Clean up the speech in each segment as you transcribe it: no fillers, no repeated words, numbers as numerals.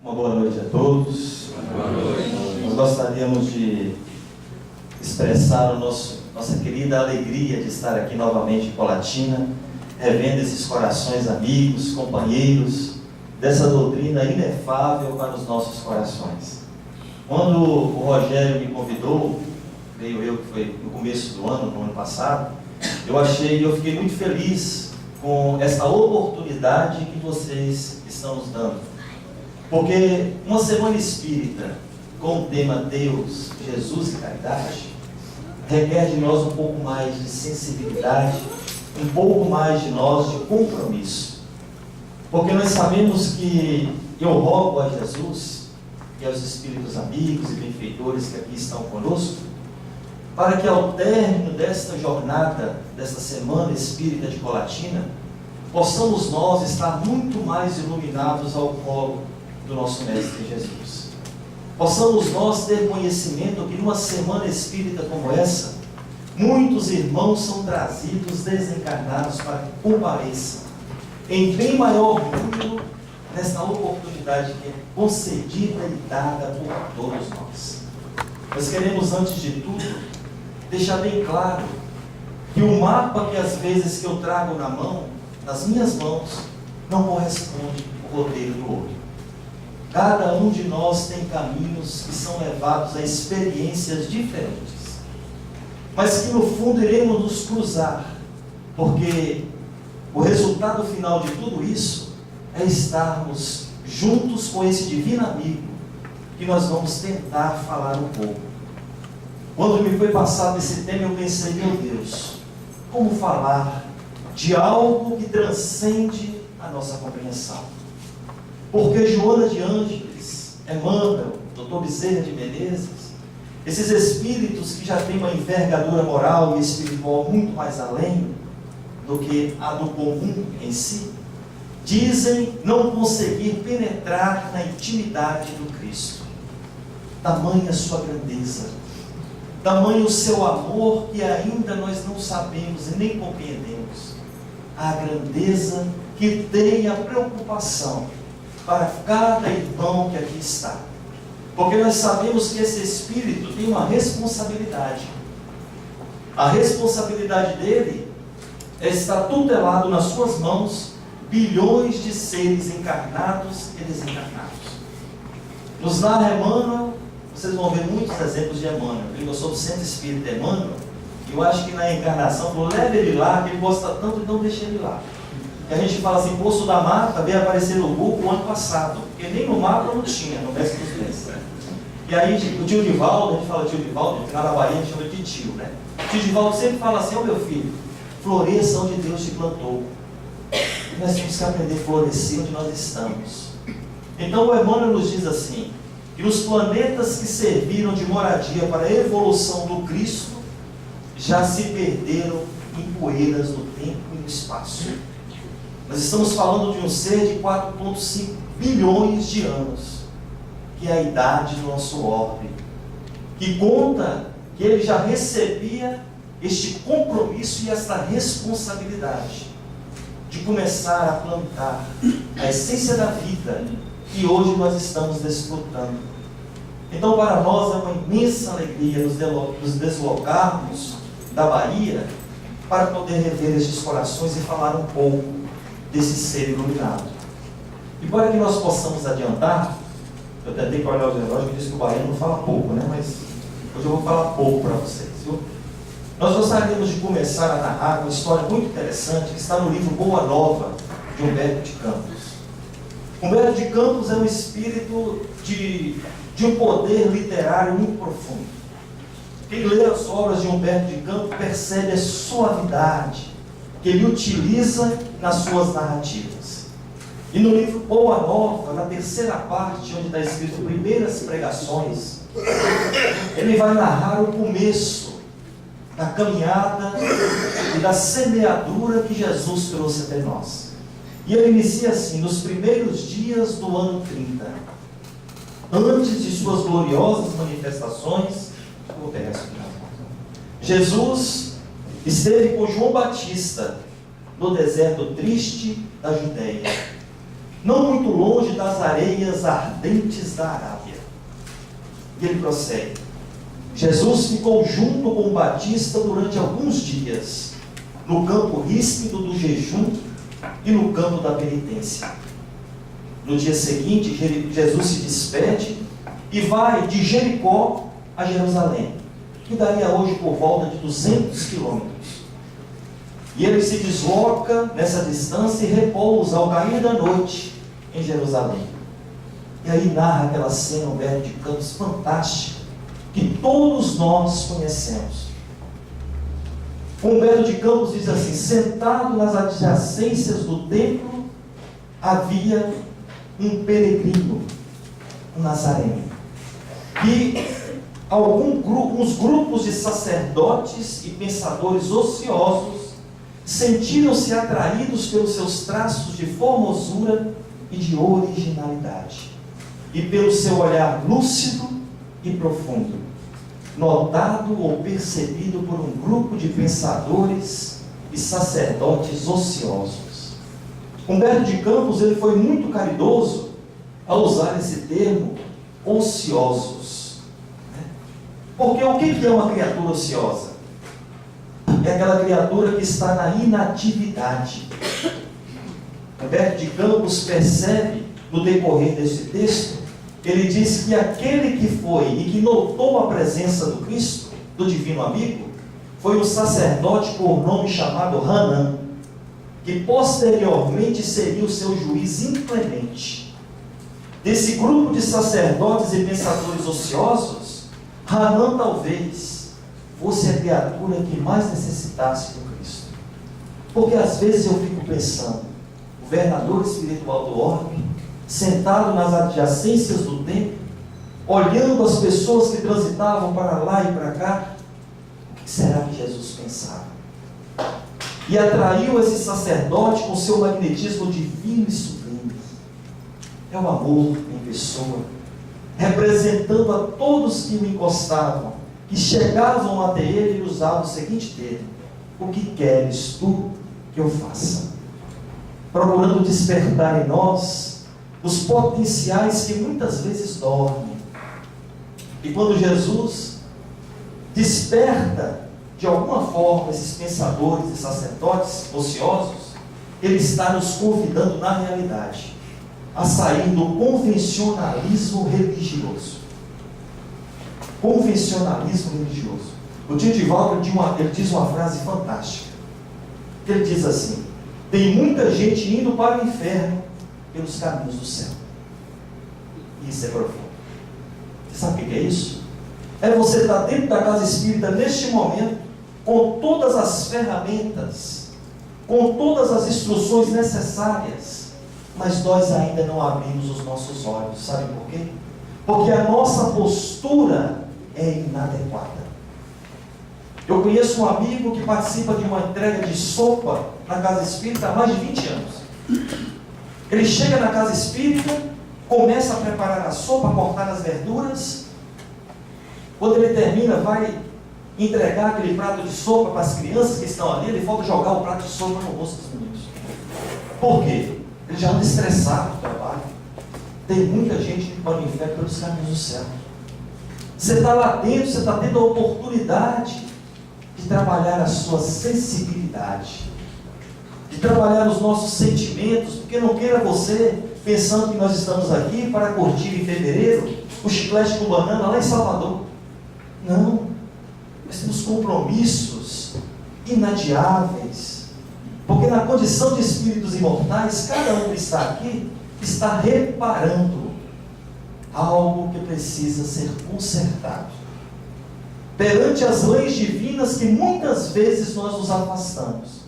Uma boa noite a todos. Boa noite. Nós gostaríamos de expressar nossa querida alegria de estar aqui novamente em Colatina, revendo esses corações amigos, companheiros, dessa doutrina inefável para os nossos corações. Quando o Rogério me convidou, veio eu que foi no começo do ano, no ano passado, eu fiquei muito feliz com essa oportunidade que vocês estão nos dando. Porque uma semana espírita com o tema Deus, Jesus e caridade requer de nós um pouco mais de sensibilidade, um pouco mais de nós de compromisso. Porque nós sabemos que eu rogo a Jesus e aos espíritos amigos e benfeitores que aqui estão conosco, para que ao término desta jornada, desta semana espírita de Colatina, possamos nós estar muito mais iluminados ao colo do nosso Mestre Jesus. Possamos nós ter conhecimento que numa semana espírita como essa, muitos irmãos são trazidos desencarnados para que compareçam em bem maior número nesta oportunidade que é concedida e dada por todos nós. Nós queremos, antes de tudo, deixar bem claro que o mapa que às vezes que eu trago na mão, nas minhas mãos, não corresponde ao roteiro do outro. Cada um de nós tem caminhos que são levados a experiências diferentes, mas que no fundo iremos nos cruzar, porque o resultado final de tudo isso é estarmos juntos com esse divino amigo que nós vamos tentar falar um pouco. Quando me foi passado esse tema, eu pensei, meu Deus, como falar de algo que transcende a nossa compreensão? Porque Joana de Ângeles, Emmanuel, Dr. Bezerra de Menezes, esses espíritos que já têm uma envergadura moral e espiritual muito mais além do que a do comum em si, dizem não conseguir penetrar na intimidade do Cristo. Tamanha a sua grandeza, tamanho o seu amor que ainda nós não sabemos e nem compreendemos. A grandeza que tem a preocupação para cada irmão que aqui está. Porque nós sabemos que esse Espírito tem uma responsabilidade. A responsabilidade dele é estar tutelado nas suas mãos bilhões de seres encarnados e desencarnados. Nos narra Emmanuel, vocês vão ver muitos exemplos de Emmanuel. Eu sou do Centro Espírita Emmanuel, e eu acho que na encarnação, falou, leve ele lá, que ele gosta tanto, então deixa ele lá. A gente fala assim, Poço da Mata veio aparecer no Google o ano passado, porque nem no mapa não tinha, no Mestre dos Mestres. E aí o tio Divaldo, a gente fala tio Divaldo, que lá na Bahia a gente chama de tio, né? O tio Divaldo sempre fala assim, meu filho, floresça onde Deus te plantou. E nós temos que aprender a florescer onde nós estamos. Então o Emmanuel nos diz assim, que os planetas que serviram de moradia para a evolução do Cristo, já se perderam em poeiras no tempo e no espaço. Nós estamos falando de um ser de 4,5 bilhões de anos, que é a idade do nosso orbe, que conta que ele já recebia este compromisso e esta responsabilidade de começar a plantar a essência da vida que hoje nós estamos desfrutando. Então, para nós é uma imensa alegria nos deslocarmos da Bahia para poder rever estes corações e falar um pouco desse ser iluminado. E para que nós possamos adiantar, eu tentei olhar os relógios e disse que o baiano não fala pouco, né? Mas hoje eu vou falar pouco para vocês, viu? Nós gostaríamos de começar a narrar uma história muito interessante que está no livro Boa Nova, de Humberto de Campos. Humberto de Campos é um espírito de um poder literário muito profundo. Quem lê as obras de Humberto de Campos percebe a suavidade que ele utiliza nas suas narrativas. E no livro Boa Nova, na terceira parte, onde está escrito Primeiras Pregações, ele vai narrar o começo da caminhada e da semeadura que Jesus trouxe até nós. E ele inicia assim, nos primeiros dias do ano 30, antes de suas gloriosas manifestações, Jesus esteve com João Batista no deserto triste da Judéia. não muito longe das areias ardentes da Arábia. E ele prossegue. Jesus ficou junto com o Batista durante alguns dias, no campo ríspido do jejum e no campo da penitência. No dia seguinte, Jesus se despede e vai de Jericó a Jerusalém, que daria hoje por volta de 200 quilômetros. E ele se desloca nessa distância e repousa ao cair da noite em Jerusalém. E aí narra aquela cena, Humberto de Campos, fantástica, que todos nós conhecemos. Humberto de Campos diz assim: sentado nas adjacências do templo havia um peregrino, um nazareno, e uns grupos de sacerdotes e pensadores ociosos sentiram-se atraídos pelos seus traços de formosura e de originalidade, e pelo seu olhar lúcido e profundo, notado ou percebido por um grupo de pensadores e sacerdotes ociosos. Humberto de Campos ele foi muito caridoso ao usar esse termo, ociosos. Porque o que é uma criatura ociosa? É aquela criatura que está na inatividade. Humberto de Campos percebe, no decorrer desse texto, ele diz que aquele que foi e que notou a presença do Cristo, do divino amigo, foi um sacerdote por nome chamado Hanan, que posteriormente seria o seu juiz inclemente. Desse grupo de sacerdotes e pensadores ociosos, Hanan talvez fosse a criatura que mais necessitasse do Cristo. Porque às vezes eu fico pensando, o governador espiritual do orbe, sentado nas adjacências do templo, olhando as pessoas que transitavam para lá e para cá, o que será que Jesus pensava? E atraiu esse sacerdote com seu magnetismo divino e sublime. É o amor em pessoa, representando a todos que o encostavam, que chegavam até ele e usavam o seguinte termo: o que queres tu que eu faça? Procurando despertar em nós os potenciais que muitas vezes dormem. E quando Jesus desperta de alguma forma esses pensadores e sacerdotes ociosos, ele está nos convidando na realidade a sair do convencionalismo religioso. Convencionalismo religioso. O Didi Walker ele diz uma frase fantástica. Ele diz assim: tem muita gente indo para o inferno pelos caminhos do céu. Isso é profundo. Você sabe o que é isso? É você estar dentro da casa espírita neste momento, com todas as ferramentas, com todas as instruções necessárias, mas nós ainda não abrimos os nossos olhos. Sabe por quê? Porque a nossa postura é inadequada. Eu conheço um amigo que participa de uma entrega de sopa na casa espírita há mais de 20 anos. Ele chega na casa espírita, começa a preparar a sopa, a cortar as verduras. Quando ele termina, vai entregar aquele prato de sopa para as crianças que estão ali, ele volta a jogar o prato de sopa no rosto dos meninos. Por quê? Ele já anda estressado do trabalho. Tem muita gente que para o inferno pelos caminhos do céu. Você está lá dentro, você está tendo a oportunidade de trabalhar a sua sensibilidade, de trabalhar os nossos sentimentos, porque não queira você pensando que nós estamos aqui para curtir em fevereiro o chiclete com banana lá em Salvador. Não, nós temos compromissos inadiáveis, porque na condição de espíritos imortais, cada um que está aqui está reparando algo que precisa ser consertado perante as leis divinas, que muitas vezes nós nos afastamos.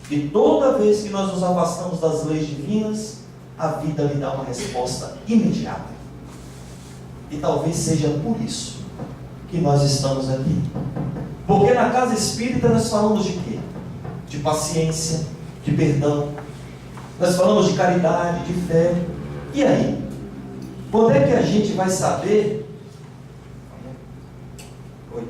E toda vez que nós nos afastamos das leis divinas, a vida lhe dá uma resposta imediata. E talvez seja por isso que nós estamos aqui. Porque na casa espírita nós falamos de quê? De paciência, de perdão. Nós falamos de caridade, de fé. E aí? Quando é que a gente vai saber? Oi.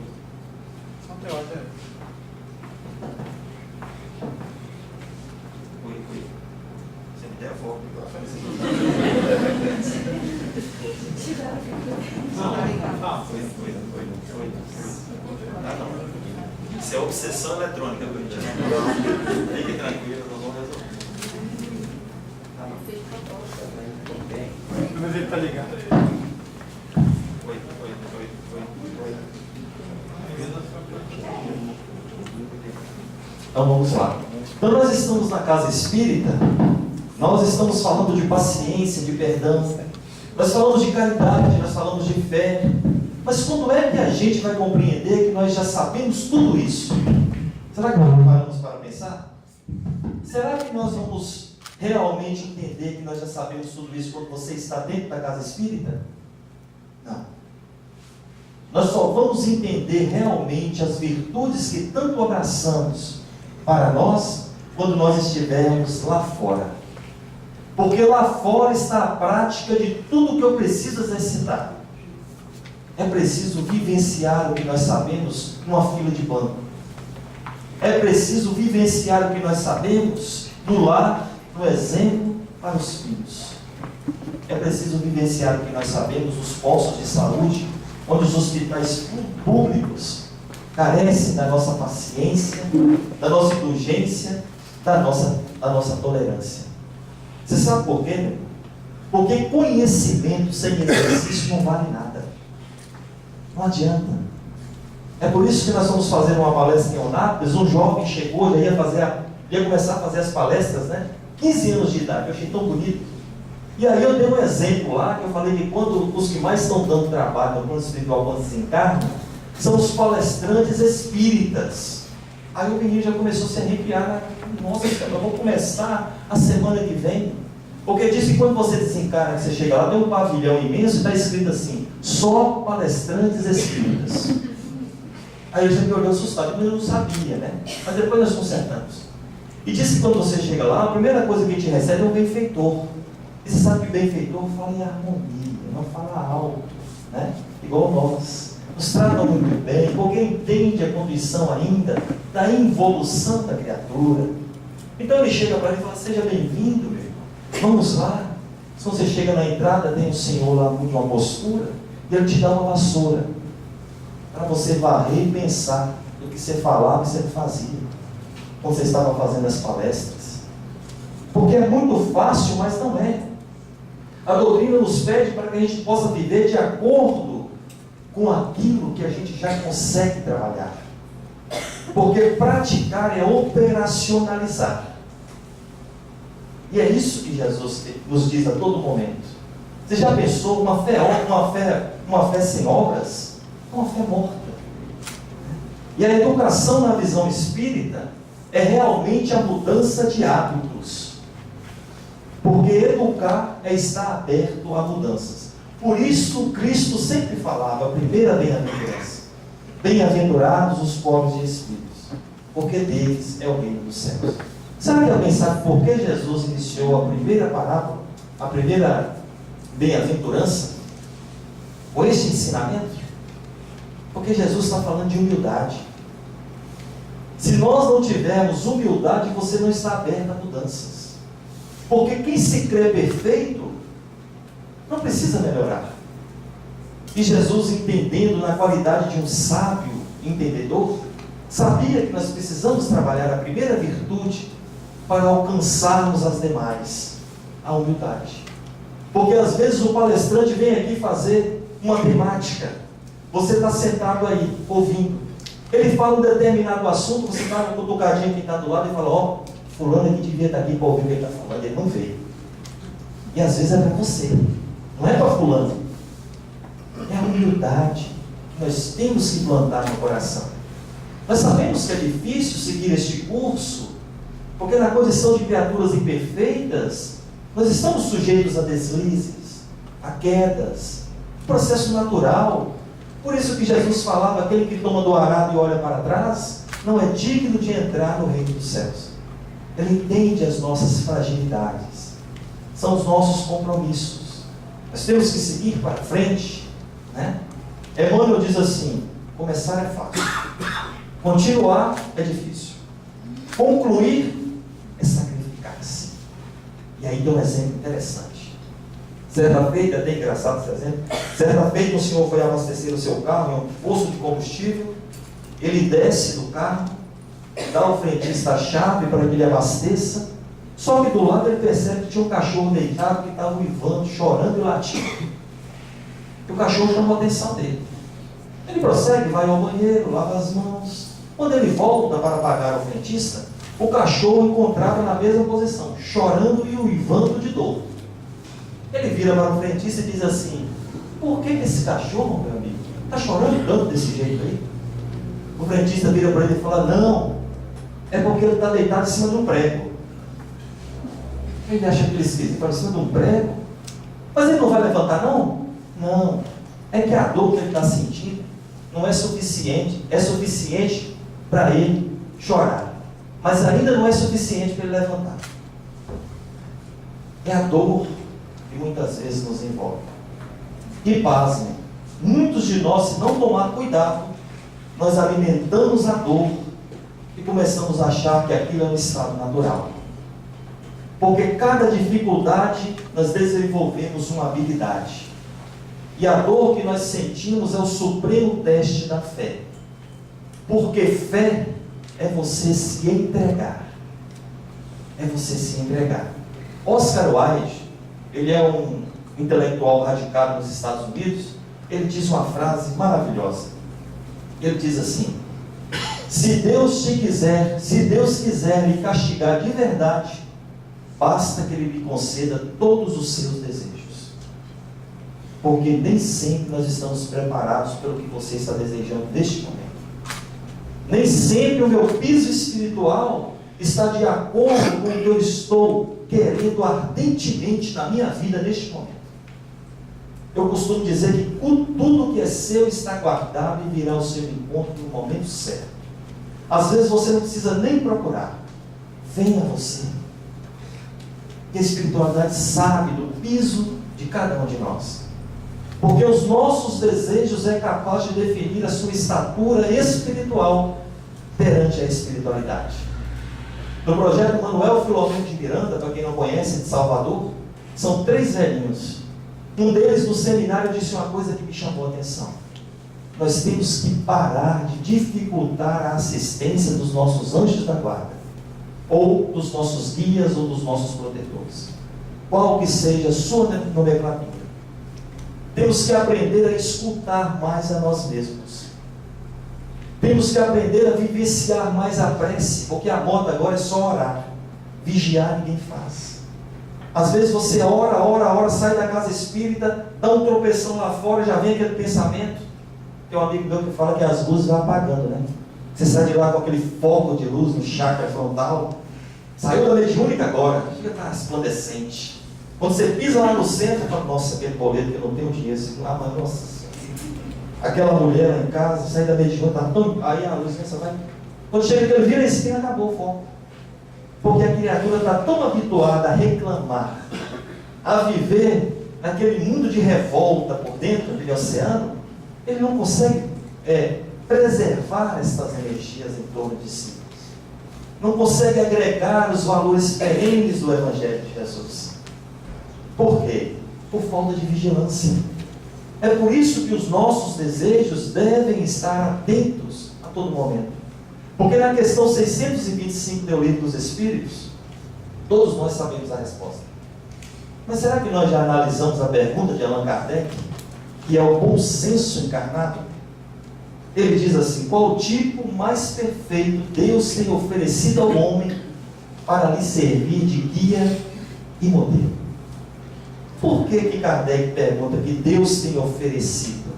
Oi. Você me der a foto. Isso é obsessão eletrônica, Corinthians. Fique tranquilo, nós vamos resolver. Mas ele está ligado. Oi. Então vamos lá. Então nós estamos na casa espírita, nós estamos falando de paciência, de perdão, nós falamos de caridade, nós falamos de fé. Mas quando é que a gente vai compreender que nós já sabemos tudo isso? Será que nós não paramos para pensar? Será que nós vamos realmente entender que nós já sabemos tudo isso quando você está dentro da casa espírita? Não. Nós só vamos entender realmente as virtudes que tanto abraçamos para nós quando nós estivermos lá fora. Porque lá fora está a prática de tudo que eu preciso exercitar. É preciso vivenciar o que nós sabemos numa fila de banco. É preciso vivenciar o que nós sabemos no lar, no exemplo para os filhos. É preciso vivenciar o que nós sabemos nos postos de saúde, onde os hospitais públicos carecem da nossa paciência, da nossa indulgência, da nossa tolerância. Você sabe por quê, meu? Porque conhecimento sem exercício não vale nada. Não adianta. É por isso que nós vamos fazer uma palestra em Onápolis. Um jovem chegou, já ia começar a fazer as palestras, né? 15 anos de idade, eu achei tão bonito. E aí eu dei um exemplo lá, que eu falei que quando os que mais estão dando trabalho no plano espiritual, quando desencarnam, são os palestrantes espíritas. Aí o menino já começou a se arrepiar. Nossa, eu vou começar a semana que vem. Porque diz que quando você desencarna, que você chega lá, tem um pavilhão imenso e está escrito assim: só palestrantes espíritas. Aí eu já me olhou assustado, mas eu não sabia, né? Mas depois nós consertamos. E diz que quando você chega lá, a primeira coisa que a gente recebe é um benfeitor. E você sabe que o benfeitor fala em harmonia, não fala alto, né? Igual nós. Nos trata muito bem, porque entende a condição ainda da involução da criatura. Então ele chega para ele e fala: seja bem-vindo, meu irmão. Vamos lá. Se você chega na entrada, tem um senhor lá em uma postura, e ele te dá uma vassoura para você varrer e pensar no que você falava e você fazia quando você estava fazendo as palestras. Porque é muito fácil, mas não é. A doutrina nos pede para que a gente possa viver de acordo com aquilo que a gente já consegue trabalhar. Porque praticar é operacionalizar. E é isso que Jesus nos diz a todo momento. Você já pensou uma fé sem obras? Uma fé morta. E a educação na visão espírita é realmente a mudança de hábitos. Porque educar é estar aberto a mudanças. Por isso Cristo sempre falava a primeira bem-aventurança: bem-aventurados os pobres de espíritos, porque deles é o reino dos céus. Será que alguém sabe por que Jesus iniciou a primeira parábola, a primeira bem-aventurança, com este ensinamento? Porque Jesus está falando de humildade. Se nós não tivermos humildade, você não está aberto a mudanças. Porque quem se crê perfeito não precisa melhorar. E Jesus, entendendo na qualidade de um sábio entendedor, sabia que nós precisamos trabalhar a primeira virtude para alcançarmos as demais, a humildade. Porque às vezes o palestrante vem aqui fazer uma temática, você está sentado aí, ouvindo, ele fala um determinado assunto, você dá uma cutucadinha que está do lado e fala: ó, fulano aqui devia estar aqui para ouvir o que ele está falando, ele não veio. E às vezes é para você, não é para fulano. É a humildade que nós temos que plantar no coração. Nós sabemos que é difícil seguir este curso, porque na condição de criaturas imperfeitas, nós estamos sujeitos a deslizes, a quedas, processo natural. Por isso que Jesus falava: aquele que toma do arado e olha para trás, não é digno de entrar no reino dos céus. Ele entende as nossas fragilidades, são os nossos compromissos. Nós temos que seguir para frente, né? Emmanuel diz assim: começar é fácil, continuar é difícil, concluir é sacrificar-se. E aí deu um exemplo interessante. Certa feita, é até engraçado esse exemplo, certa feita o senhor foi abastecer o seu carro em um posto de combustível, ele desce do carro, dá ao frentista a chave para que ele abasteça, só que do lado ele percebe que tinha um cachorro deitado que estava uivando, chorando e latindo. E o cachorro chamou a atenção dele. Ele prossegue, vai ao banheiro, lava as mãos. Quando ele volta para pagar ao frentista, o cachorro encontrava na mesma posição, chorando e uivando de dor. Ele vira para o frentista e diz assim: por que esse cachorro, meu amigo, está chorando tanto desse jeito aí? O frentista vira para ele e fala: não, é porque ele está deitado em cima de um prego. Ele acha que ele esquece, para cima de um prego? Mas ele não vai levantar não? Não, é que a dor que ele está sentindo não é suficiente, é suficiente para ele chorar, mas ainda não é suficiente para ele levantar. É a dor que muitas vezes nos envolve. E pasmem, muitos de nós, se não tomar cuidado, nós alimentamos a dor e começamos a achar que aquilo é um estado natural. Porque cada dificuldade nós desenvolvemos uma habilidade. E a dor que nós sentimos é o supremo teste da fé. Porque fé é você se entregar. É você se entregar. Oscar Wilde, ele é um intelectual radicado nos Estados Unidos, ele diz uma frase maravilhosa. Ele diz assim: se Deus quiser me castigar de verdade, basta que Ele me conceda todos os seus desejos. Porque nem sempre nós estamos preparados pelo que você está desejando neste momento. Nem sempre o meu piso espiritual está de acordo com o que eu estou querendo ardentemente na minha vida neste momento. Eu costumo dizer que tudo que é seu está guardado e virá ao seu encontro no momento certo. Às vezes você não precisa nem procurar. Venha a você. Que a espiritualidade sabe do piso de cada um de nós. Porque os nossos desejos é capaz de definir a sua estatura espiritual perante a espiritualidade. No projeto Manuel Filomeno de Miranda, para quem não conhece, de Salvador, são 3 velhinhos. Um deles no seminário disse uma coisa que me chamou a atenção. Nós temos que parar de dificultar a assistência dos nossos anjos da guarda, ou dos nossos guias, ou dos nossos protetores, qual que seja a sua nomenclatura. Temos que aprender a escutar mais a nós mesmos. Temos que aprender a vivenciar mais a prece, porque a moda agora é só orar. Vigiar ninguém faz. Às vezes você ora, sai da casa espírita, dá um tropeção lá fora, já vem aquele pensamento. Tem um amigo meu que fala que as luzes vão apagando, né? Você sai de lá com aquele foco de luz no chakra frontal. Saiu da mediúnica agora, fica resplandecente. Quando você pisa lá no centro, você fala: nossa, aquele boleto que eu não tenho dinheiro. Você fala: mas nossa, aquela mulher lá em casa, sai da mediúnica, tá tão... aí a luz você vai. Quando chega que ele vira a esquina, acabou o foco. Porque a criatura está tão habituada a reclamar, a viver naquele mundo de revolta por dentro daquele oceano, ele não consegue preservar estas energias em torno de si. Não consegue agregar os valores perenes do Evangelho de Jesus. Por quê? Por falta de vigilância. É por isso que os nossos desejos devem estar atentos a todo momento. Porque na questão 625 do Livro dos Espíritos, todos nós sabemos a resposta. Mas será que nós já analisamos a pergunta de Allan Kardec, que é o bom senso encarnado? Ele diz assim: qual o tipo mais perfeito Deus tem oferecido ao homem para lhe servir de guia e modelo? Por que Kardec pergunta que Deus tem oferecido?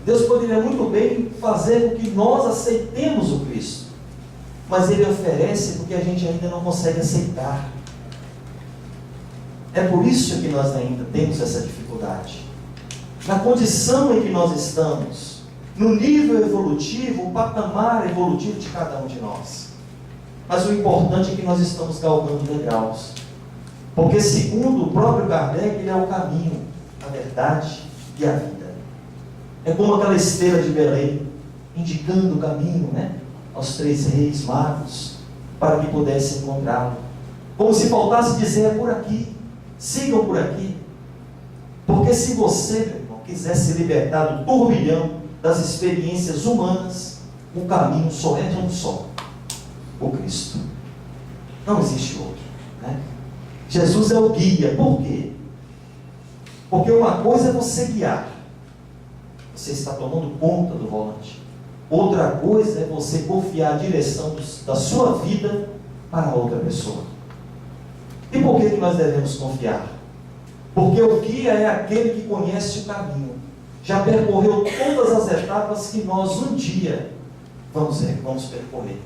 Deus poderia muito bem fazer com que nós aceitemos o Cristo, mas Ele oferece porque a gente ainda não consegue aceitar. É por isso que nós ainda temos essa dificuldade. Na condição em que nós estamos, no nível evolutivo, o patamar evolutivo de cada um de nós. Mas o importante é que nós estamos galgando degraus. Porque segundo o próprio Kardec, ele é o caminho, a verdade e a vida. É como aquela esteira de Belém, indicando o caminho, né, aos 3 reis magos, para que pudessem encontrá-lo. Como se faltasse dizer: é por aqui. sigam por aqui. Porque se você, meu irmão, quiser se libertar do turbilhão das experiências humanas, o caminho só é de um só: o Cristo. Não existe outro, né? Jesus é o guia. Por quê? Porque uma coisa é você guiar, você está tomando conta do volante. Outra coisa é você confiar a direção da sua vida para outra pessoa. E por que nós devemos confiar? Porque o guia é aquele que conhece o caminho, já percorreu todas as etapas que nós um dia vamos percorrer.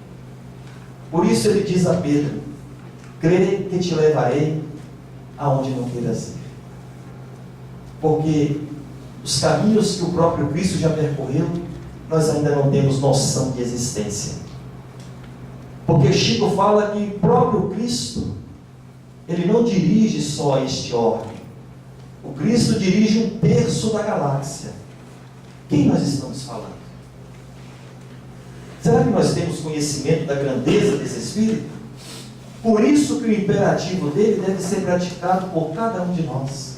Por isso ele diz a Pedro: crê que te levarei aonde não queiras ir. Porque os caminhos que o próprio Cristo já percorreu, nós ainda não temos noção de existência. Porque Chico fala que o próprio Cristo, ele não dirige só este orbe. O Cristo dirige 1/3 da galáxia. Quem nós estamos falando? Será que nós temos conhecimento da grandeza desse Espírito? Por isso que o imperativo dele deve ser praticado por cada um de nós.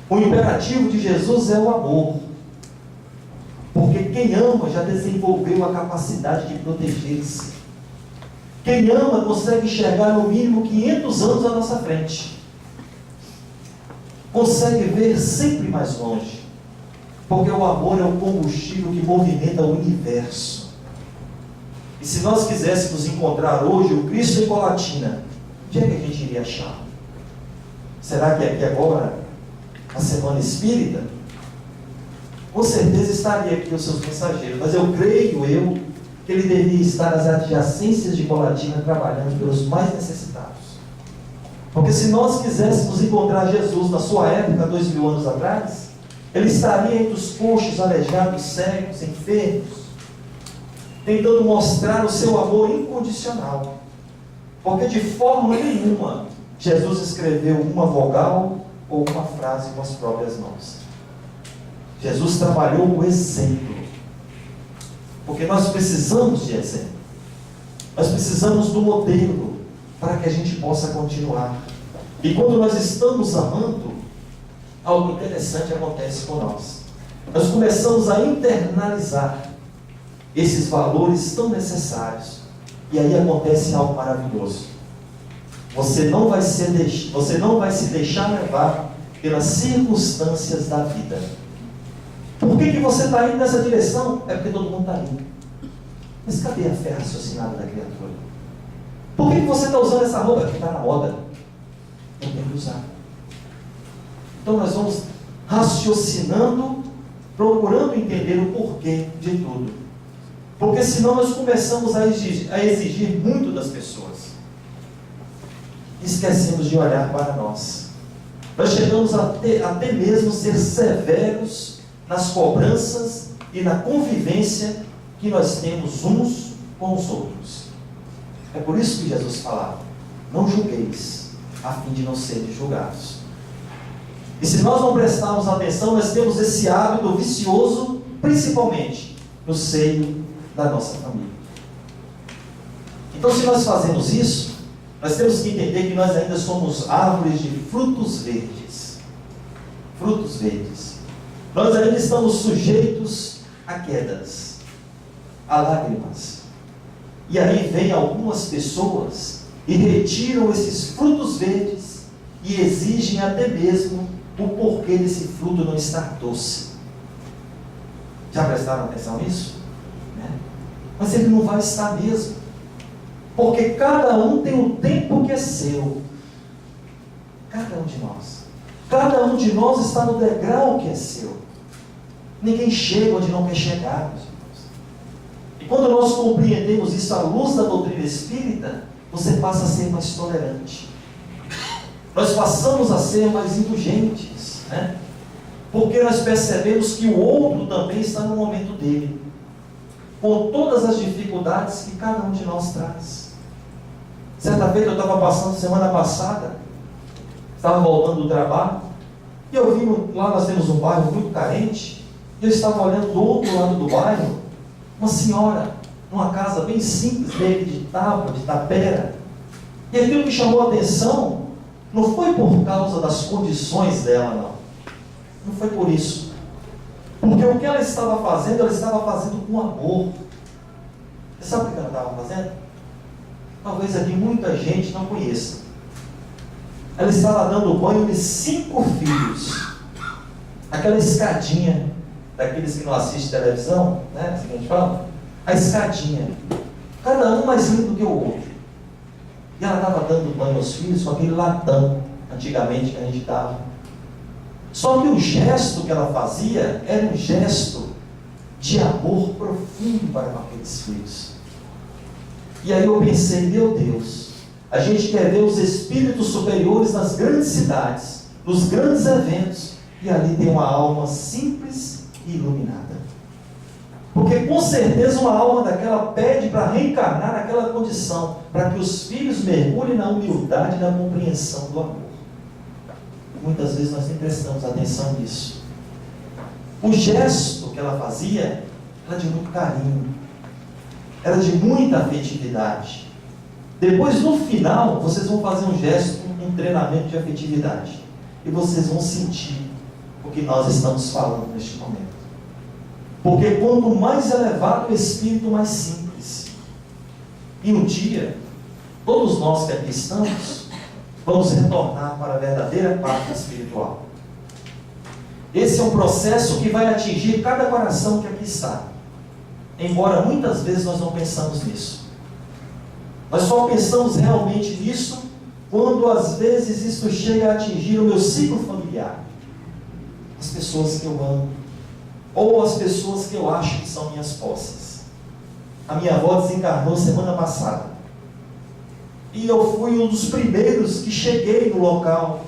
O imperativo de Jesus é o amor. Porque quem ama já desenvolveu a capacidade de proteger-se. Quem ama consegue enxergar no mínimo 500 anos à nossa frente. Consegue ver sempre mais longe. Porque o amor é o combustível que movimenta o universo. E se nós quiséssemos encontrar hoje o Cristo em Colatina, onde é que a gente iria achar? Será que aqui agora, na Semana Espírita? Com certeza estaria aqui os seus mensageiros, mas eu creio que ele deveria estar nas adjacências de Colatina, trabalhando pelos mais necessitados. Porque se nós quiséssemos encontrar Jesus na sua época, 2000 anos atrás, ele estaria entre os coxos, aleijados, cegos, enfermos, tentando mostrar o seu amor incondicional. Porque de forma nenhuma Jesus escreveu uma vogal ou uma frase com as próprias mãos. Jesus trabalhou o exemplo. Porque nós precisamos de exemplo. Nós precisamos do modelo para que a gente possa continuar. E quando nós estamos amando, algo interessante acontece com nós. Nós começamos a internalizar esses valores tão necessários. E aí acontece algo maravilhoso. Você não vai se deixar levar pelas circunstâncias da vida. Por que você está indo nessa direção? É porque todo mundo está indo. Mas cadê a fé raciocinada da criatura? Por que você está usando essa roupa? É porque está na moda. Eu tenho que usar. Então nós vamos raciocinando, procurando entender o porquê de tudo. Porque senão nós começamos a exigir muito das pessoas. Esquecemos de olhar para nós. Nós chegamos até mesmo ser severos nas cobranças e na convivência que nós temos uns com os outros. É por isso que Jesus falava: não julgueis, a fim de não serem julgados. E se nós não prestarmos atenção, nós temos esse hábito vicioso, principalmente no seio da nossa família. Então, se nós fazemos isso, nós temos que entender que nós ainda somos árvores de frutos verdes. Frutos verdes. Nós ainda estamos sujeitos a quedas, a lágrimas. E aí vem algumas pessoas e retiram esses frutos verdes e exigem até mesmo o porquê desse fruto não estar doce. Já prestaram atenção nisso? Mas ele não vai estar mesmo. Porque cada um tem o tempo que é seu. Cada um de nós. Cada um de nós está no degrau que é seu. Ninguém chega onde não quer chegar, meus irmãos. E quando nós compreendemos isso à luz da doutrina espírita, você passa a ser mais tolerante. Nós passamos a ser mais indulgentes, né? Porque nós percebemos que o outro também está no momento dele, com todas as dificuldades que cada um de nós traz. Certa vez eu estava passando, semana passada, estava voltando do trabalho, e eu vi, lá nós temos um bairro muito carente, e eu estava olhando do outro lado do bairro, uma senhora, numa casa bem simples dele, de tábua, de tapera, e aquilo me chamou a atenção, Não foi por causa das condições dela, não. Não foi por isso. Porque o que ela estava fazendo com amor. Você sabe o que ela estava fazendo? Talvez aqui muita gente não conheça. Ela estava dando banho de 5 filhos. Aquela escadinha, daqueles que não assistem televisão, né? Assim que a gente fala. A escadinha. Cada um mais lindo do que o outro. E ela estava dando banho aos filhos com aquele latão, antigamente, que a gente dava. Só que o gesto que ela fazia era um gesto de amor profundo para com aqueles filhos. E aí eu pensei, meu Deus, a gente quer ver os espíritos superiores nas grandes cidades, nos grandes eventos, e ali tem uma alma simples e iluminada. Porque com certeza uma alma daquela pede para reencarnar naquela condição, para que os filhos mergulhem na humildade e na compreensão do amor. Muitas vezes nós nem prestamos atenção nisso. O gesto que ela fazia era de muito carinho, era de muita afetividade. Depois, no final, vocês vão fazer um gesto, um treinamento de afetividade, e vocês vão sentir o que nós estamos falando neste momento. Porque quanto mais elevado o espírito, mais simples. E um dia, todos nós que aqui estamos, vamos retornar para a verdadeira pátria espiritual. Esse é um processo que vai atingir cada coração que aqui está. Embora muitas vezes nós não pensamos nisso. Nós só pensamos realmente nisso quando às vezes isso chega a atingir o meu ciclo familiar. As pessoas que eu amo. Ou as pessoas que eu acho que são minhas posses. A minha avó desencarnou semana passada. E eu fui um dos primeiros que cheguei no local.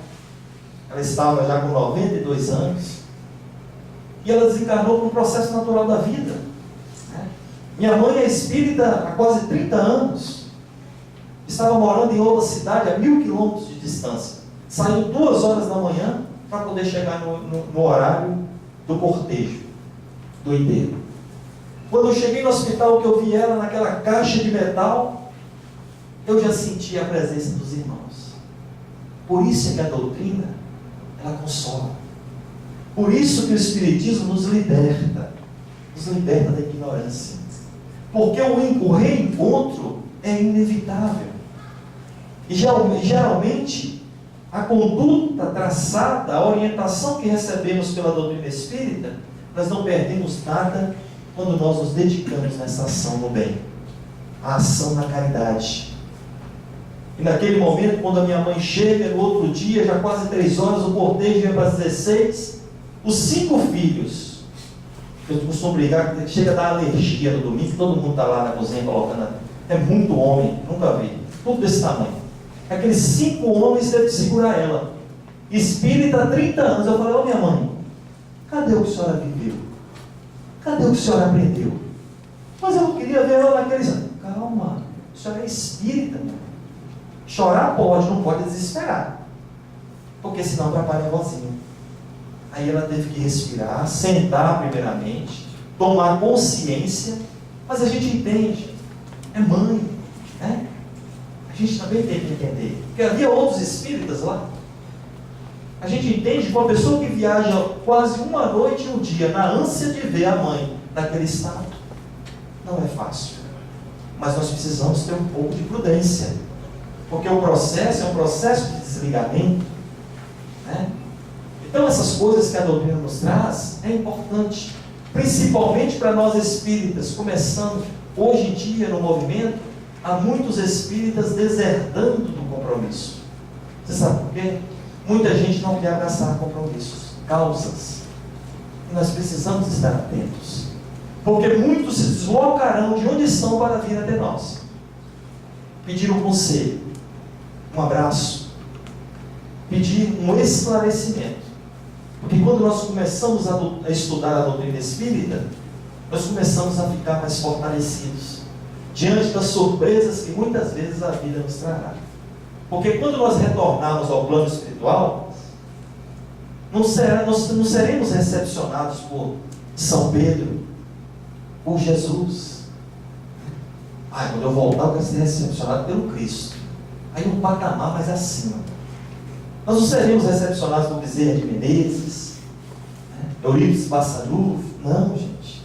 Ela estava já com 92 anos. E ela desencarnou por um processo natural da vida. Minha mãe é espírita há quase 30 anos. Estava morando em outra cidade a 1000 quilômetros de distância. Saiu 2 horas da manhã para poder chegar no horário do cortejo, do enterro. Quando eu cheguei no hospital, que eu vi ela naquela caixa de metal, eu já senti a presença dos irmãos. Por isso é que a doutrina, ela consola. Por isso que o Espiritismo nos liberta da ignorância. Porque o reencontro é inevitável. E geralmente, a conduta traçada, a orientação que recebemos pela doutrina espírita, nós não perdemos nada quando nós nos dedicamos nessa ação no bem. A ação na caridade. E naquele momento, quando a minha mãe chega, no outro dia, já quase 3 horas, o cortejo ia para as 16, os 5 filhos, eu costumo brigar, chega a dar alergia no domingo, todo mundo está lá na cozinha colocando, é muito homem, nunca vi, tudo desse tamanho. Aqueles 5 homens teve que segurar ela. Espírita há 30 anos. Eu falei, minha mãe, cadê o que a senhora viveu? Cadê o que a senhora aprendeu? Mas eu queria ver ela naqueles... Calma, a senhora é espírita. Chorar pode, não pode desesperar. Porque senão atrapalha a vozinha. Aí ela teve que respirar, sentar primeiramente, tomar consciência, mas a gente entende, é mãe, né? A gente também tem que entender, porque havia outros espíritas lá. A gente entende que uma pessoa que viaja quase uma noite e um dia na ânsia de ver a mãe naquele estado, não é fácil. Mas nós precisamos ter um pouco de prudência, porque o processo é um processo de desligamento, né? Então essas coisas que a doutrina nos traz é importante, principalmente para nós espíritas, começando hoje em dia no movimento, há muitos espíritas desertando do compromisso. Você sabe por quê? Muita gente não quer abraçar compromissos, causas. E nós precisamos estar atentos, porque muitos se deslocarão de onde estão para vir até nós, pedir um conselho, um abraço, pedir um esclarecimento. Porque quando nós começamos a estudar a doutrina espírita, nós começamos a ficar mais fortalecidos diante das surpresas que muitas vezes a vida nos trará. Porque quando nós retornarmos ao plano espiritual, nós não seremos recepcionados por São Pedro, por Jesus. Quando eu voltar, eu quero ser recepcionado pelo Cristo. Aí um patamar mais acima. Nós não seremos recepcionados por Bezerra de Menezes, Eurípides Barçanufo. Não, gente.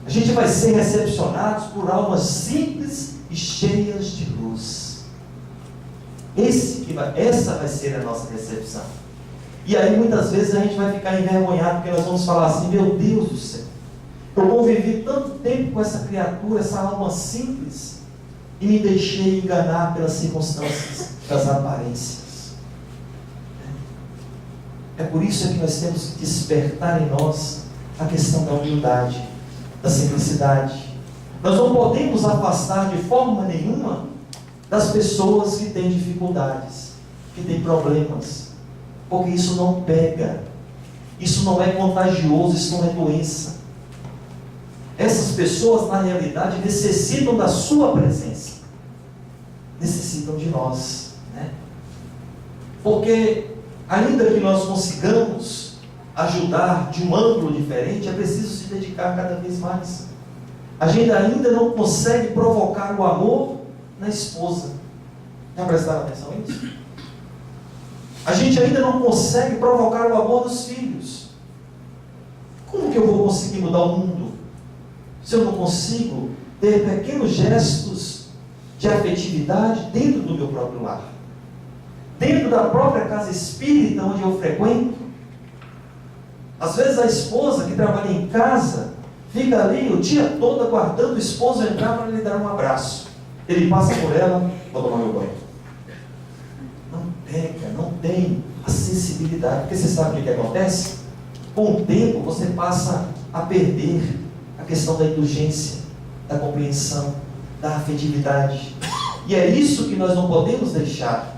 A gente vai ser recepcionados por almas simples e cheias de luz. Essa vai ser a nossa recepção. E aí muitas vezes a gente vai ficar envergonhado, porque nós vamos falar assim: meu Deus do céu, eu convivi tanto tempo com essa criatura, essa alma simples, e me deixei enganar pelas circunstâncias, das aparências. É por isso que nós temos que despertar em nós a questão da humildade, da simplicidade. Nós não podemos afastar de forma nenhuma das pessoas que têm dificuldades, que têm problemas, porque isso não pega, isso não é contagioso, isso não é doença. Essas pessoas, na realidade, necessitam da sua presença, necessitam de nós, né? Porque ainda que nós consigamos ajudar de um ângulo diferente, é preciso se dedicar cada vez mais. A gente ainda não consegue provocar o amor na esposa. Já prestaram atenção nisso? A gente ainda não consegue provocar o amor dos filhos. Como que eu vou conseguir mudar o mundo se eu não consigo ter pequenos gestos de afetividade dentro do meu próprio lar? Dentro da própria casa espírita onde eu frequento? Às vezes a esposa que trabalha em casa fica ali o dia todo aguardando o esposo entrar para lhe dar um abraço. Ele passa por ela: vou tomar meu banho. Não pega, não tem a sensibilidade. Porque você sabe o que acontece? Com o tempo você passa a perder a questão da indulgência, da compreensão, da afetividade. E é isso que nós não podemos deixar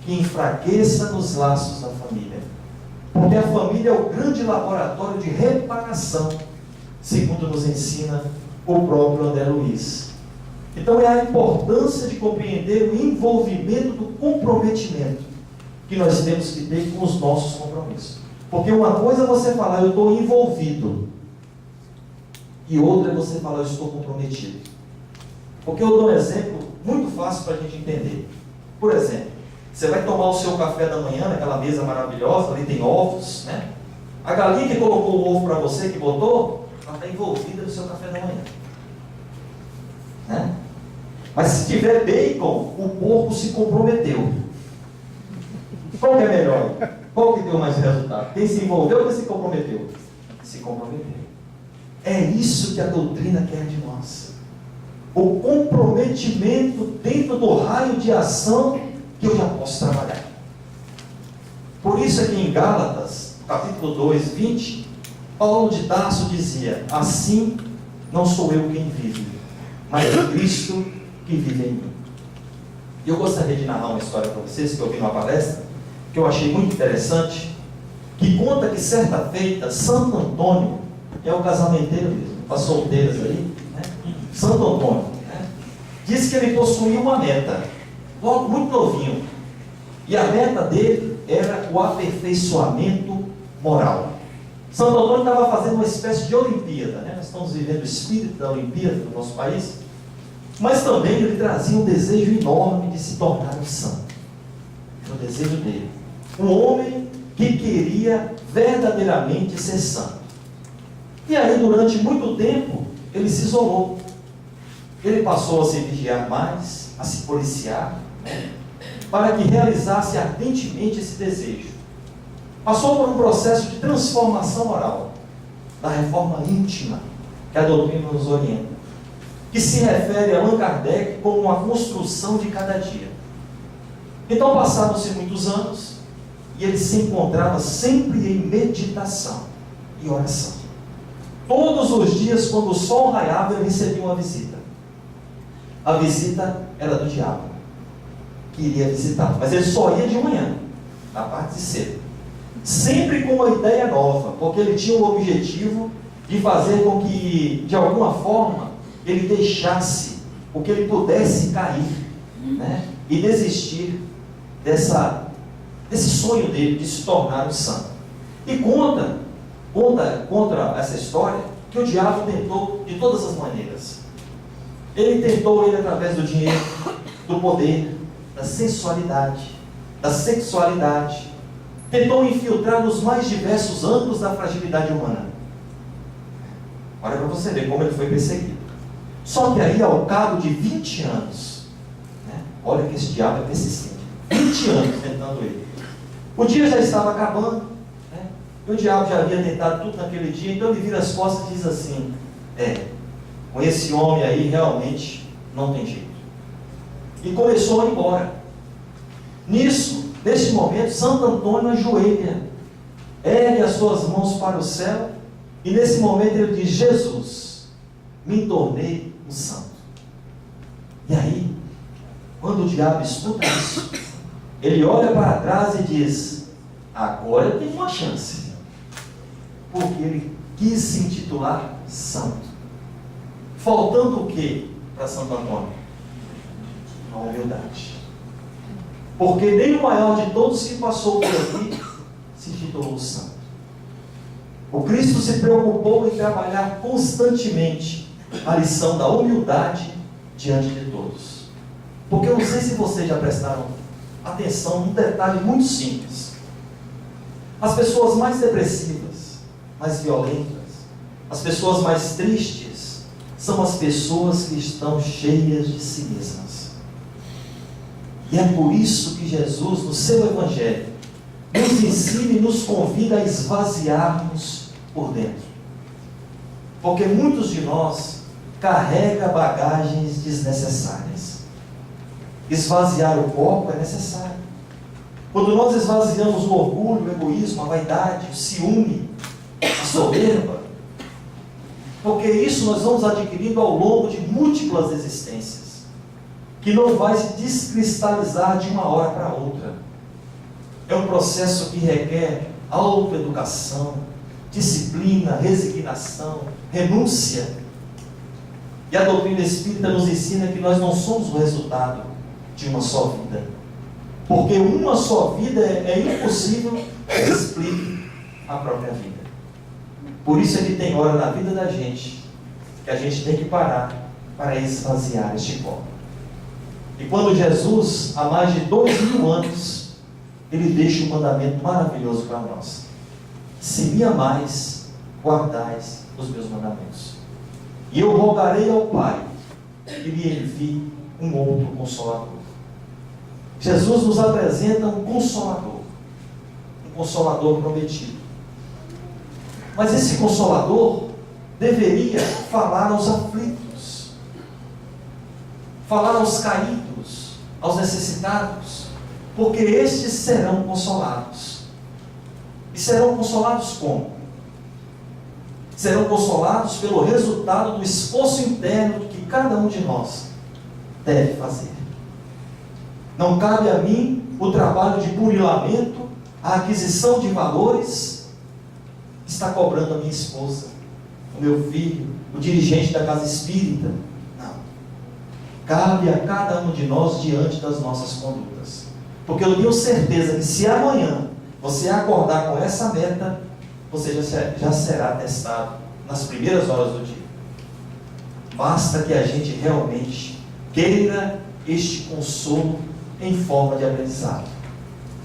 que enfraqueça nos laços da família. Porque a família é o grande laboratório de reparação, segundo nos ensina o próprio André Luiz. Então é a importância de compreender o envolvimento do comprometimento que nós temos que ter com os nossos compromissos. Porque uma coisa é você falar: eu estou envolvido, e outra é você falar: eu estou comprometido. Porque eu dou um exemplo muito fácil para a gente entender. Por exemplo, você vai tomar o seu café da manhã naquela mesa maravilhosa, ali tem ovos, né? A galinha que colocou o ovo para você, que botou, ela está envolvida no seu café da manhã, né? Mas se tiver bacon, o porco se comprometeu. Qual que é melhor? Qual que deu mais resultado? Quem se envolveu ou quem se comprometeu? Se comprometeu. É isso que a doutrina quer de nós. O comprometimento dentro do raio de ação que eu já posso trabalhar. Por isso é que em Gálatas, capítulo 2, 20, Paulo de Tarso dizia: assim não sou eu quem vive, mas é Cristo que vive em mim. Eu gostaria de narrar uma história para vocês, que eu vi numa palestra, que eu achei muito interessante, que conta que certa feita, Santo Antônio, que é o casamenteiro mesmo, para as solteiras aí, né? Santo Antônio, né? Disse que ele possuía uma meta, logo muito novinho, e a meta dele era o aperfeiçoamento moral. Santo Antônio estava fazendo uma espécie de Olimpíada, né? Nós estamos vivendo o espírito da Olimpíada no nosso país, mas também ele trazia um desejo enorme de se tornar um santo. Era o desejo dele. Um homem que queria verdadeiramente ser santo. E aí, durante muito tempo, ele se isolou. Ele passou a se vigiar mais, a se policiar, né? Para que realizasse ardentemente esse desejo. Passou por um processo de transformação moral, da reforma íntima que a doutrina nos orienta, que se refere a Allan Kardec como uma construção de cada dia. Então passaram-se muitos anos e ele se encontrava sempre em meditação e oração. Todos os dias, quando o sol raiava, ele recebia uma visita. A visita era do diabo, que iria visitá-lo, mas ele só ia de manhã, na parte de cedo, sempre com uma ideia nova, porque ele tinha o objetivo de fazer com que, de alguma forma, ele deixasse, ou que ele pudesse cair, né? E desistir desse sonho dele de se tornar um santo. E conta essa história que o diabo tentou de todas as maneiras. Ele tentou ele através do dinheiro, do poder, da sensualidade. da sexualidade, tentou infiltrar nos mais diversos âmbitos da fragilidade humana. Olha para você ver como ele foi perseguido. Só que aí, ao cabo de 20 anos, né? Olha que esse diabo é persistente, 20 anos tentando ele. O dia já estava acabando, né? E o diabo já havia tentado tudo naquele dia, então ele vira as costas e diz assim: com esse homem aí realmente não tem jeito. E começou a ir embora. Nesse momento, Santo Antônio ajoelha, ergue as suas mãos para o céu, e nesse momento ele diz: Jesus, me tornei um santo. E aí, quando o diabo escuta isso, ele olha para trás e diz: agora eu tenho uma chance. Porque ele quis se intitular santo. Faltando o que para Santo Antônio? A humildade. Porque nem o maior de todos que passou por aqui se intitulou santo. O Cristo se preocupou em trabalhar constantemente a lição da humildade diante de todos. Porque eu não sei se vocês já prestaram atenção num detalhe muito simples. As pessoas mais depressivas, mais violentas, as pessoas mais tristes, são as pessoas que estão cheias de si mesmas. E é por isso que Jesus, no seu Evangelho, nos ensina e nos convida a esvaziarmos por dentro. Porque muitos de nós carregam bagagens desnecessárias. Esvaziar o corpo é necessário. Quando nós esvaziamos o orgulho, o egoísmo, a vaidade, o ciúme, a soberba, porque isso nós vamos adquirindo ao longo de múltiplas existências, que não vai se descristalizar de uma hora para outra. É um processo que requer autoeducação, disciplina, resignação, renúncia. E a doutrina espírita nos ensina que nós não somos o resultado de uma só vida. Porque uma só vida é impossível que explique a própria vida. Por isso é que tem hora na vida da gente que a gente tem que parar para esvaziar este copo. E quando Jesus, há mais de 2000 anos, ele deixa um mandamento maravilhoso para nós: se me amais, guardais os meus mandamentos. E eu rogarei ao Pai que lhe envie um outro Consolador. Jesus nos apresenta um Consolador prometido. Mas esse Consolador deveria falar aos aflitos, falar aos caídos, aos necessitados, porque estes serão consolados. E serão consolados como? Serão consolados pelo resultado do esforço interno que cada um de nós deve fazer. Não cabe a mim o trabalho de burilamento, a aquisição de valores que está cobrando a minha esposa, o meu filho, o dirigente da casa espírita. Não. Cabe a cada um de nós diante das nossas condutas. Porque eu tenho certeza que se amanhã você acordar com essa meta, você já será testado nas primeiras horas do dia. Basta que a gente realmente queira este consolo em forma de aprendizado.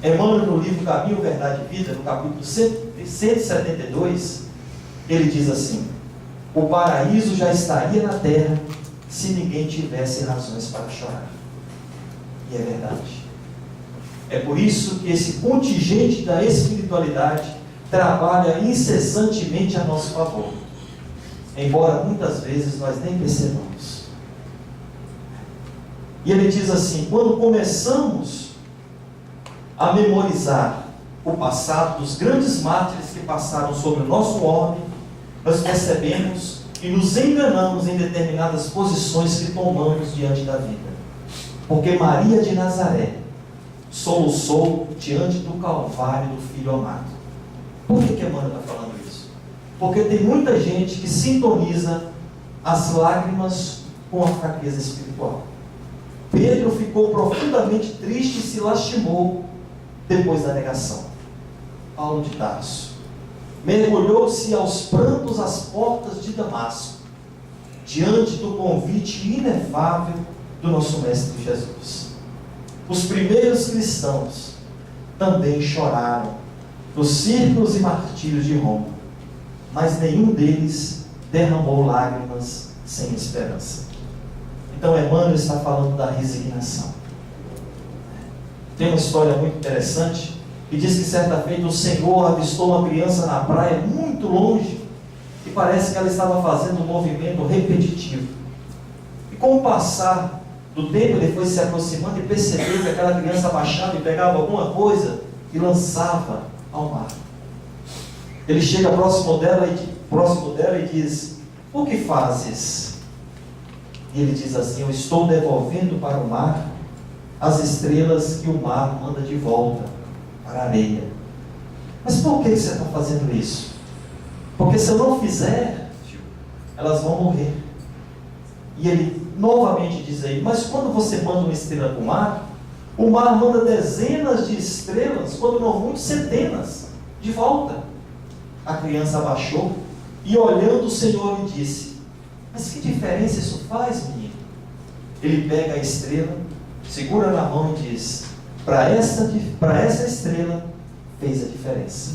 Emmanuel, no livro Caminho, Verdade e Vida, no capítulo 172, ele diz assim: o paraíso já estaria na terra se ninguém tivesse razões para chorar. E é verdade. É por isso que esse contingente da espiritualidade trabalha incessantemente a nosso favor, embora muitas vezes nós nem percebamos. E ele diz assim: quando começamos a memorizar o passado dos grandes mártires que passaram sobre o nosso orbe, nós percebemos que nos enganamos em determinadas posições que tomamos diante da vida. Porque Maria de Nazaré soluçou diante do Calvário do Filho amado. Por que Emmanuel está falando isso? Porque tem muita gente que sintoniza as lágrimas com a fraqueza espiritual. Pedro ficou profundamente triste e se lastimou depois da negação. Paulo de Tarso mergulhou-se aos prantos às portas de Damasco, diante do convite inefável do nosso Mestre Jesus. Os primeiros cristãos também choraram nos círculos e martírios de Roma, mas nenhum deles derramou lágrimas sem esperança. Então Emmanuel está falando da resignação. Tem uma história muito interessante que diz que certa feita o Senhor avistou uma criança na praia muito longe e parece que ela estava fazendo um movimento repetitivo. E com o passar do tempo ele foi se aproximando e percebeu que aquela criança abaixava e pegava alguma coisa e lançava ao mar. Ele chega próximo dela e diz: o que fazes? E ele diz assim: eu estou devolvendo para o mar as estrelas que o mar manda de volta para a areia. Mas por que você está fazendo isso? Porque se eu não fizer, elas vão morrer. E ele novamente diz aí: mas quando você manda uma estrela para o mar manda dezenas de estrelas, quando não muito, centenas, de volta. A criança abaixou e, olhando o Senhor, lhe disse: mas que diferença isso faz, menino? Ele pega a estrela, segura na mão e diz: para essa estrela fez a diferença.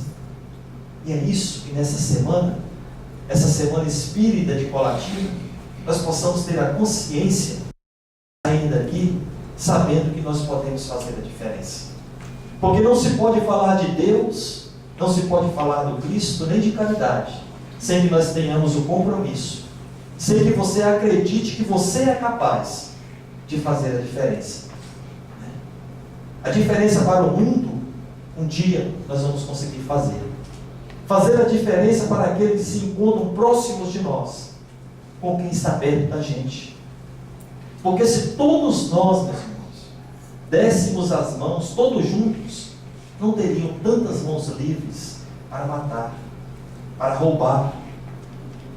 E é isso que nessa semana, essa semana espírita de Colatina, nós possamos ter a consciência, ainda aqui, sabendo que nós podemos fazer a diferença. Porque não se pode falar de Deus, não se pode falar do Cristo, nem de caridade, sem que nós tenhamos o compromisso, sem que você acredite que você é capaz de fazer a diferença. A diferença para o mundo, um dia nós vamos conseguir fazer. Fazer a diferença para aqueles que se encontram próximos de nós, com quem está perto da gente. Porque se todos nós, meus irmãos, dessemos as mãos, todos juntos, não teriam tantas mãos livres para matar, para roubar,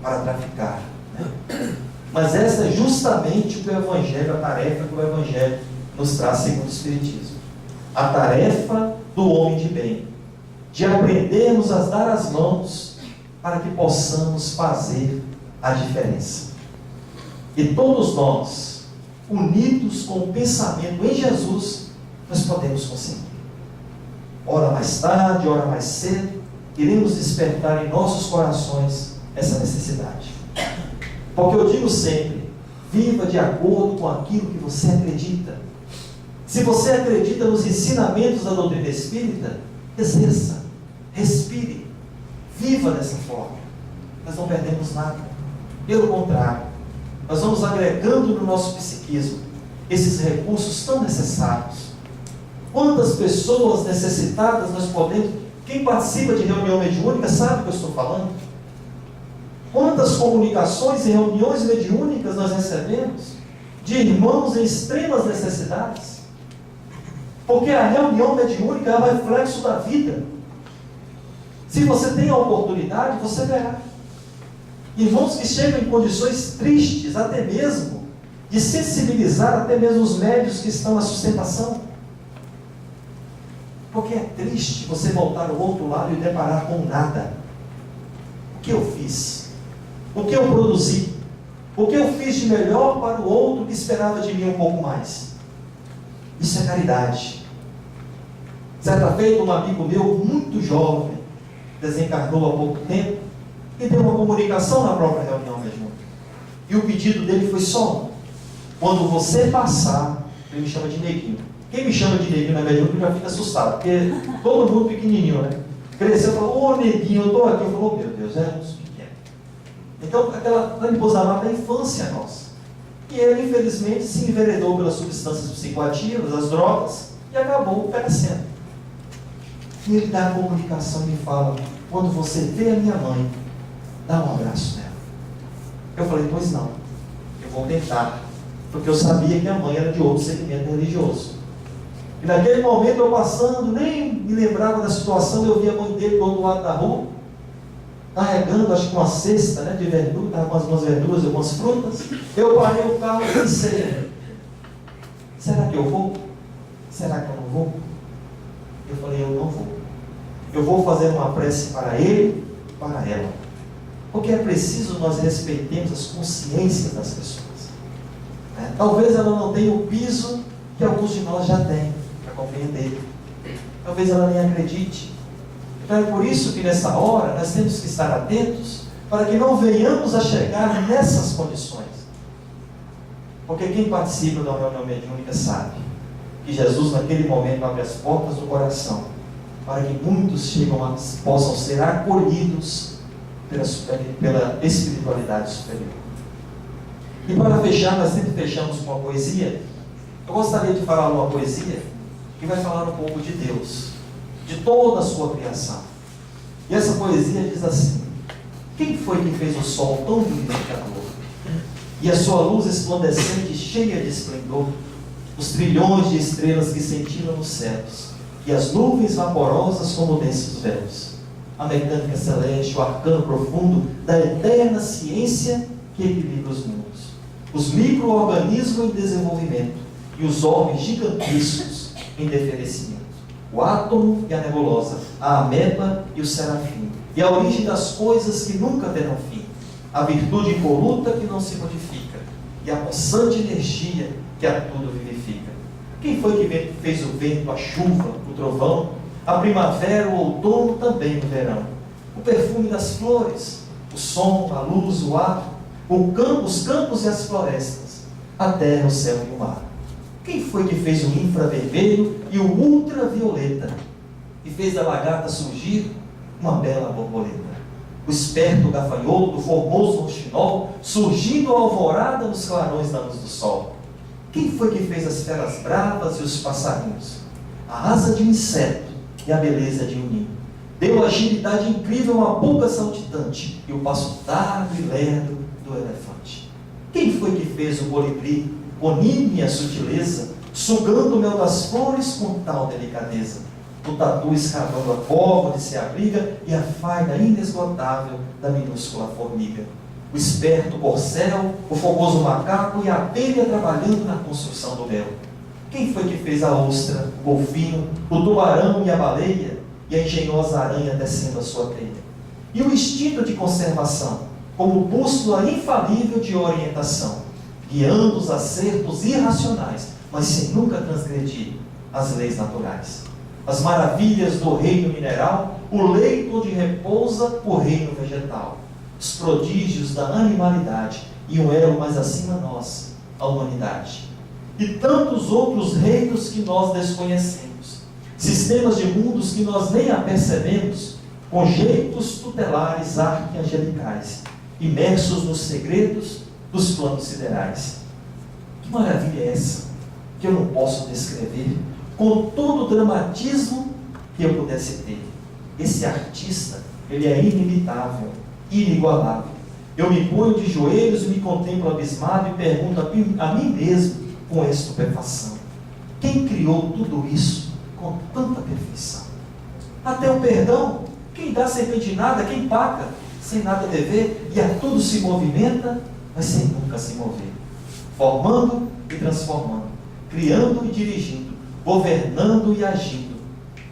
para traficar. Né? Mas essa é justamente o que o Evangelho, a tarefa que o Evangelho nos traz segundo o Espiritismo. A tarefa do homem de bem, de aprendermos a dar as mãos para que possamos fazer a diferença. E todos nós, unidos com o pensamento em Jesus, nós podemos conseguir. Ora mais tarde, ora mais cedo, iremos despertar em nossos corações essa necessidade. Porque eu digo sempre: viva de acordo com aquilo que você acredita. Se você acredita nos ensinamentos da doutrina espírita, exerça, respire, viva dessa forma. Nós não perdemos nada. Pelo contrário, nós vamos agregando no nosso psiquismo esses recursos tão necessários. Quantas pessoas necessitadas nós podemos... Quem participa de reunião mediúnica sabe o que eu estou falando. Quantas comunicações e reuniões mediúnicas nós recebemos de irmãos em extremas necessidades. Porque a reunião mediúnica é um reflexo da vida. Se você tem a oportunidade, você verá irmãos que chegam em condições tristes, até mesmo de sensibilizar até mesmo os médios que estão na sustentação. Porque é triste você voltar ao outro lado e deparar com nada. O que eu fiz? O que eu produzi? O que eu fiz de melhor para o outro que esperava de mim um pouco mais? Isso é caridade. Certa feita, um amigo meu, muito jovem, desencarnou há pouco tempo, e deu uma comunicação na própria reunião mediúnica. E o pedido dele foi só: quando você passar, ele me chama de neguinho. Quem me chama de neguinho na mediúnica já fica assustado, porque todo mundo pequenininho, né? Cresceu e falou: ô neguinho, eu estou aqui. Eu falei: oh, meu Deus, é uns pequenos. Então, aquela aniposamada da infância nossa. E ele, infelizmente, se enveredou pelas substâncias psicoativas, as drogas, e acabou perecendo. E ele dá a comunicação e me fala: quando você vê a minha mãe, dá um abraço nela. Eu falei: pois não, eu vou tentar, porque eu sabia que a mãe era de outro segmento religioso. E naquele momento, eu passando, nem me lembrava da situação, eu vi a mãe dele do outro lado da rua, carregando, acho que uma cesta, né, de verdura, estava com algumas verduras e algumas frutas. Eu parei o carro e pensei: será que eu vou? Será que eu não vou? Eu falei: eu não vou. Eu vou fazer uma prece para ele, para ela. Porque é preciso nós respeitemos as consciências das pessoas. Talvez ela não tenha o piso que alguns de nós já têm para compreender. talvez ela nem acredite. Então é por isso que nessa hora nós temos que estar atentos, para que não venhamos a chegar nessas condições. Porque quem participa da reunião mediúnica sabe que Jesus naquele momento abre as portas do coração, para que muitos possam ser acolhidos pela espiritualidade superior. E para fechar, nós sempre fechamos com uma poesia. Eu gostaria de falar uma poesia que vai falar um pouco de Deus, de toda a sua criação. E essa poesia diz assim: quem foi que fez o sol tão vivificador, e a sua luz resplandecente cheia de esplendor, os trilhões de estrelas que cintilam nos céus, e as nuvens vaporosas como densos véus, a mecânica celeste, o arcano profundo da eterna ciência que equilibra os mundos, os micro-organismos em desenvolvimento e os órgãos gigantescos em deferecimento, o átomo e a nebulosa, a ameba e o serafim, e a origem das coisas que nunca terão fim, a virtude incoluta que não se modifica, e a constante energia que a tudo vivifica. Quem foi que fez o vento, a chuva, o trovão, a primavera, o outono, também o verão, o perfume das flores, o som, a luz, o ar, os campos e as florestas, a terra, o céu e o mar? Quem foi que fez o infravermelho e o ultravioleta, e fez da lagarta surgir uma bela borboleta? O esperto gafanhoto, o formoso roxinol, surgindo a alvorada nos clarões da luz do sol? Quem foi que fez as feras bravas e os passarinhos, a asa de um inseto e a beleza de um ninho? Deu agilidade incrível a uma boca saltitante e o passo tardo e lerdo do elefante. Quem foi que fez o colibri, com nímia sutileza, sugando o mel das flores com tal delicadeza? O tatu escavando a cova onde se abriga e a faina inesgotável da minúscula formiga. O esperto corcel, o fogoso macaco e a abelha trabalhando na construção do mel. Quem foi que fez a ostra, o golfinho, o tubarão e a baleia, e a engenhosa aranha tecendo a sua teia? E o instinto de conservação, como bússola infalível de orientação, guiando os acertos irracionais, mas sem nunca transgredir as leis naturais. As maravilhas do reino mineral, o leito onde repousa o reino vegetal, os prodígios da animalidade e um elo mais acima nós, a humanidade. E tantos outros reinos que nós desconhecemos, sistemas de mundos que nós nem apercebemos, com jeitos tutelares arcangelicais, imersos nos segredos dos planos siderais. Que maravilha é essa, que eu não posso descrever com todo o dramatismo que eu pudesse ter? Esse artista, ele é inimitável, inigualável. Eu me ponho de joelhos e me contemplo abismado e pergunto a mim mesmo com estupefação: quem criou tudo isso com tanta perfeição? Até o perdão, quem dá sem pedir nada, quem paga sem nada dever, e a tudo se movimenta, mas sem nunca se mover, formando e transformando, criando e dirigindo, governando e agindo.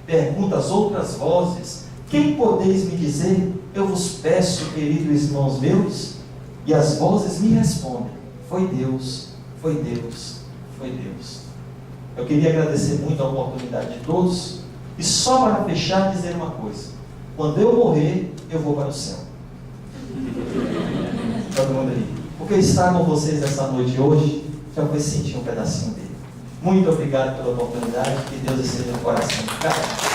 Pergunta as outras vozes: quem podeis me dizer? Eu vos peço, queridos irmãos meus. E as vozes me respondem: foi Deus, foi Deus, foi Deus. Eu queria agradecer muito a oportunidade de todos, e só para fechar dizer uma coisa: quando eu morrer, eu vou para o céu. Todo mundo aí. Porque estar com vocês essa noite hoje já foi sentir um pedacinho dele. Muito obrigado pela oportunidade, que Deus esteja no coração de cada um.